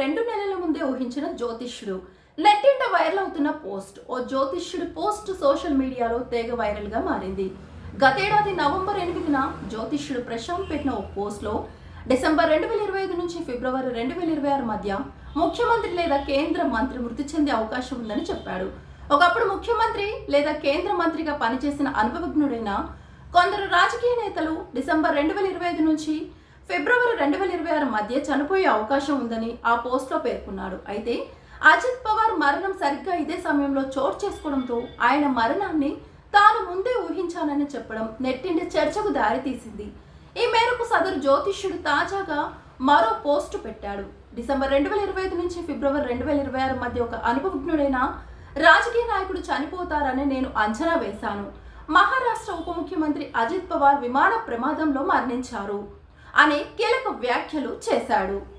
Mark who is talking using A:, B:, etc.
A: 2 నెలల ముందే ఊహించిన జ్యోతిష్యుడు. నెట్టింట వైరల్ అవుతున్న పోస్ట్. ఓ జ్యోతిష్యుడి పోస్ట్ సోషల్ మీడియాలో తెగ వైరల్ గా మారింది. గతేడాది నవంబర్ 8న జ్యోతిష్యుడు ప్రశాంత్ పెట్టిన ఓ పోస్ట్లో డిసెంబర్ 2025 నుంచి ఫిబ్రవరి 2026 మధ్య ముఖ్యమంత్రి లేదా కేంద్ర మంత్రి మృతి చెందే అవకాశం ఉందని చెప్పాడు. ఒకప్పుడు ముఖ్యమంత్రి లేదా కేంద్ర మంత్రిగా పనిచేసిన అనుభవజ్ఞుడైన కొందరు రాజకీయ నేతలు డిసెంబర్ 2025 నుంచి ఫిబ్రవరి 2026 మధ్య చనిపోయే అవకాశం ఉందని ఆ పోస్ట్లో పేర్కొన్నాడు. అయితే అజిత్ పవార్ మరణం సరిగ్గా ఇదే సమయంలో చోటు చేసుకోవడంతో ఆయన మరణాన్ని తాను ముందే ఊహించానని చెప్పడం నెట్టింటి చర్చకు దారితీసింది. ఈ మేరకు సదరు జ్యోతిష్యుడు తాజాగా మరో పోస్టు పెట్టాడు. డిసెంబర్ 2025 నుంచి ఫిబ్రవరి 2026 మధ్య ఒక అనుభవజ్ఞుడైన రాజకీయ నాయకుడు చనిపోతారని నేను అంచనా వేశాను. మహారాష్ట్ర ఉప ముఖ్యమంత్రి అజిత్ పవార్ విమాన ప్రమాదంలో మరణించారు అనే కీలక వ్యాఖ్యలు చేశాడు.